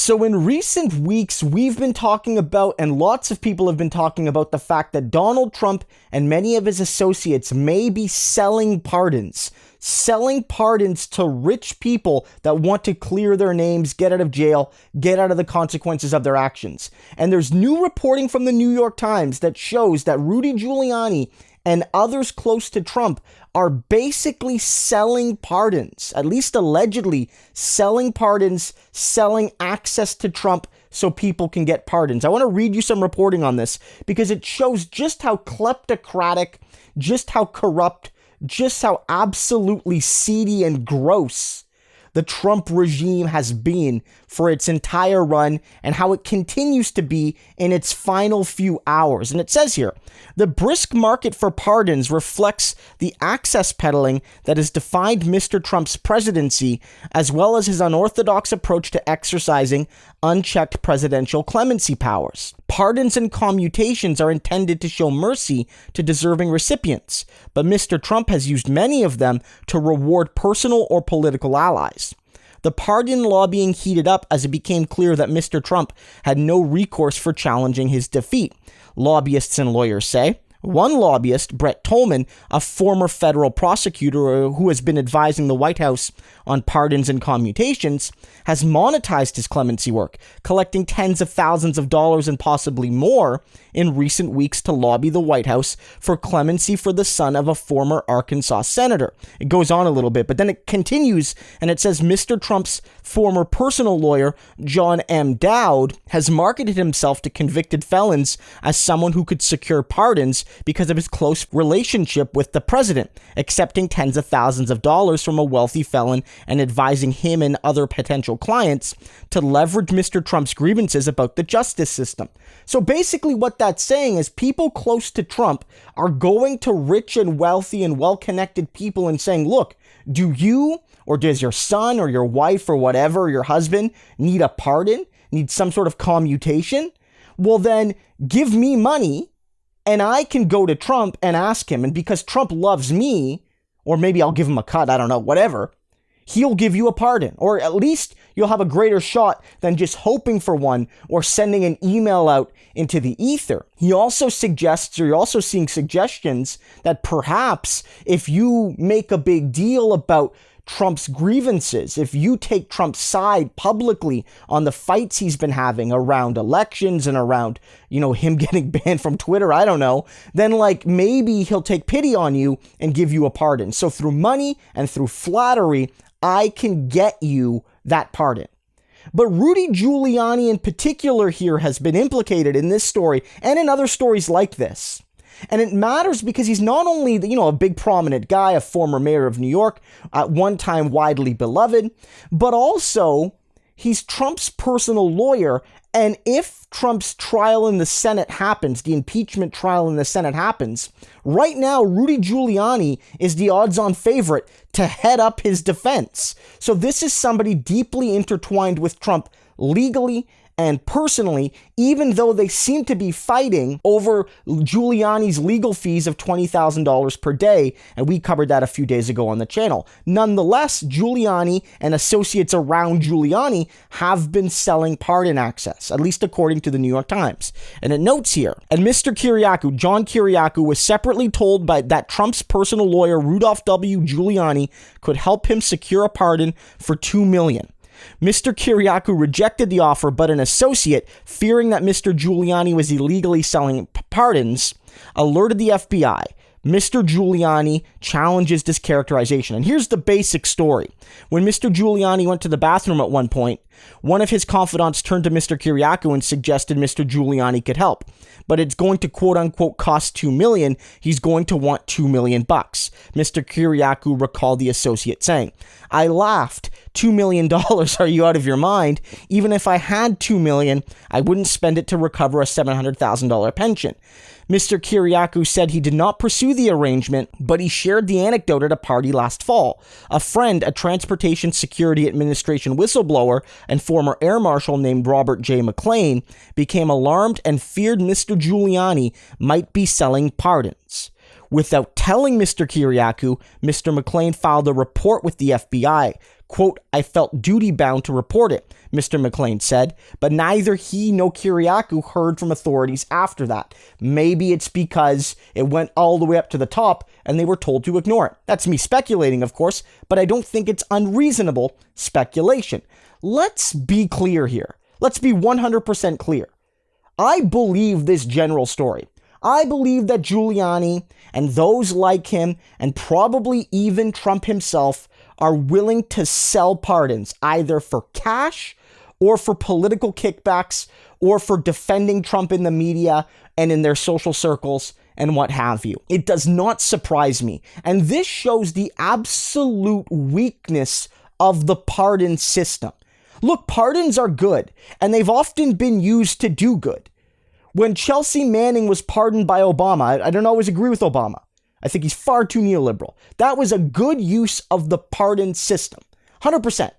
So in recent weeks, we've been talking about, and lots of people have been talking about, the fact that Donald Trump and many of his associates may be selling pardons to rich people that want to clear their names, get out of jail, get out of the consequences of their actions. And there's new reporting from the New York Times that shows that Rudy Giuliani and others close to Trump are basically selling pardons, at least allegedly selling pardons, selling access to Trump so people can get pardons. I want to read you some reporting on this because it shows just how kleptocratic, just how corrupt, just how absolutely seedy and gross the Trump regime has been for its entire run and how it continues to be in its final few hours. And it says here, the brisk market for pardons reflects the access peddling that has defined Mr. Trump's presidency, as well as his unorthodox approach to exercising unchecked presidential clemency powers. Pardons and commutations are intended to show mercy to deserving recipients, but Mr. Trump has used many of them to reward personal or political allies. The pardon lobbying heated up as it became clear that Mr. Trump had no recourse for challenging his defeat, lobbyists and lawyers say. One lobbyist, Brett Tolman, a former federal prosecutor who has been advising the White House on pardons and commutations, has monetized his clemency work, collecting tens of thousands of dollars and possibly more in recent weeks to lobby the White House for clemency for the son of a former Arkansas senator. It goes on a little bit, but then it continues and it says Mr. Trump's former personal lawyer, John M. Dowd, has marketed himself to convicted felons as someone who could secure pardons because of his close relationship with the president, accepting tens of thousands of dollars from a wealthy felon and advising him and other potential clients to leverage Mr. Trump's grievances about the justice system. So basically what that's saying is people close to Trump are going to rich and wealthy and well-connected people and saying, look, do you or does your son or your wife or whatever, your husband, need a pardon, need some sort of commutation? Well, then give me money and I can go to Trump and ask him. And because Trump loves me, or maybe I'll give him a cut, I don't know, whatever, he'll give you a pardon, or at least you'll have a greater shot than just hoping for one or sending an email out into the ether. He also suggests, or you're also seeing suggestions that perhaps if you make a big deal about Trump's grievances, if you take Trump's side publicly on the fights he's been having around elections and around, him getting banned from Twitter, I don't know, then maybe he'll take pity on you and give you a pardon. So through money and through flattery, I can get you that pardon. But Rudy Giuliani in particular here has been implicated in this story and in other stories like this. And it matters because he's not only, a big prominent guy, a former mayor of New York, at one time widely beloved, but also he's Trump's personal lawyer. And if Trump's trial in the Senate happens, the impeachment trial in the Senate happens, right now, Rudy Giuliani is the odds-on favorite to head up his defense. So this is somebody deeply intertwined with Trump legally and personally, even though they seem to be fighting over Giuliani's legal fees of $20,000 per day, and we covered that a few days ago on the channel. Nonetheless, Giuliani and associates around Giuliani have been selling pardon access, at least according to the New York Times. And it notes here, and Mr. Kyriacou, John Kyriacou, was separately told that Trump's personal lawyer, Rudolph W. Giuliani, could help him secure a pardon for $2 million. Mr. Kyriacou rejected the offer, but an associate, fearing that Mr. Giuliani was illegally selling pardons, alerted the FBI. Mr. Giuliani challenges this characterization. And here's the basic story. When Mr. Giuliani went to the bathroom at one point, one of his confidants turned to Mr. Kyriacou and suggested Mr. Giuliani could help. But it's going to quote unquote cost $2 million. He's going to want $2 million bucks. Mr. Kyriacou recalled the associate saying, I laughed. $2 million, are you out of your mind? Even if I had $2 million, I wouldn't spend it to recover a $700,000 pension. Mr. Kyriacou said he did not pursue the arrangement, but he shared the anecdote at a party last fall. A friend, a Transportation Security Administration whistleblower and former air marshal named Robert J. McLean, became alarmed and feared Mr. Giuliani might be selling pardons. Without telling Mr. Kyriacou, Mr. McLean filed a report with the FBI. Quote, I felt duty-bound to report it, Mr. McLean said, but neither he nor Kyriacou heard from authorities after that. Maybe it's because it went all the way up to the top and they were told to ignore it. That's me speculating, of course, but I don't think it's unreasonable speculation. Let's be clear here. Let's be 100% clear. I believe this general story. I believe that Giuliani and those like him, and probably even Trump himself, are willing to sell pardons, either for cash or for political kickbacks or for defending Trump in the media and in their social circles and what have you. It does not surprise me. And this shows the absolute weakness of the pardon system. Look, pardons are good, and they've often been used to do good. When Chelsea Manning was pardoned by Obama, I don't always agree with Obama. I think he's far too neoliberal. That was a good use of the pardon system. 100%.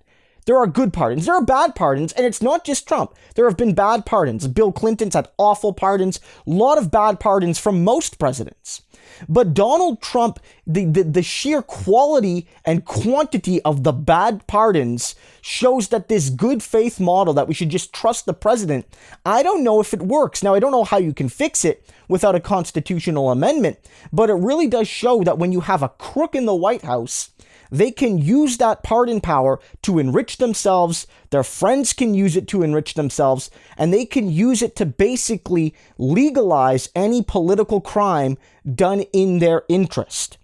There are good pardons. There are bad pardons, and it's not just Trump. There have been bad pardons. Bill Clinton's had awful pardons. A lot of bad pardons from most presidents. But Donald Trump, the sheer quality and quantity of the bad pardons shows that this good faith model that we should just trust the president, I don't know if it works. Now, I don't know how you can fix it without a constitutional amendment, but it really does show that when you have a crook in the White House, they can use that pardon power to enrich themselves, their friends can use it to enrich themselves, and they can use it to basically legalize any political crime done in their interest.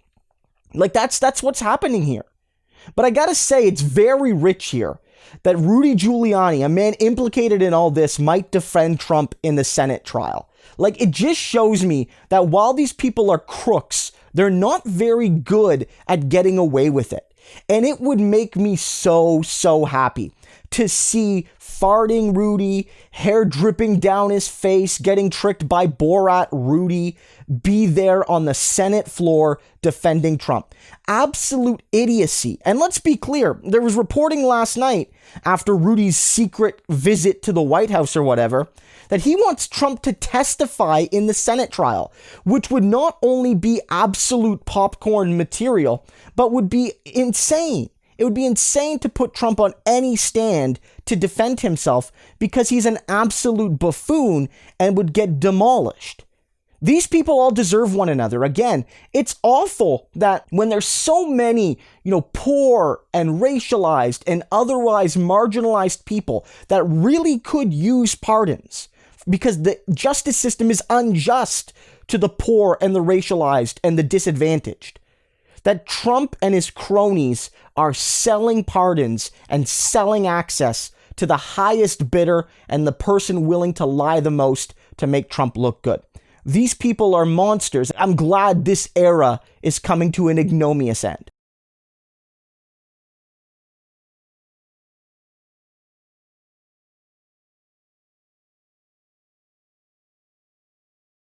Like, that's what's happening here. But I gotta say, it's very rich here that Rudy Giuliani, a man implicated in all this, might defend Trump in the Senate trial. Like, it just shows me that while these people are crooks, they're not very good at getting away with it. And it would make me so happy to see farting Rudy, hair dripping down his face, getting tricked by Borat Rudy, be there on the Senate floor defending Trump. Absolute idiocy. And let's be clear, there was reporting last night after Rudy's secret visit to the White House or whatever, that he wants Trump to testify in the Senate trial, which would not only be absolute popcorn material, but would be insane. It would be insane to put Trump on any stand to defend himself because he's an absolute buffoon and would get demolished. These people all deserve one another. Again, it's awful that when there's so many, poor and racialized and otherwise marginalized people that really could use pardons, because the justice system is unjust to the poor and the racialized and the disadvantaged, that Trump and his cronies are selling pardons and selling access to the highest bidder and the person willing to lie the most to make Trump look good. These people are monsters. I'm glad this era is coming to an ignominious end.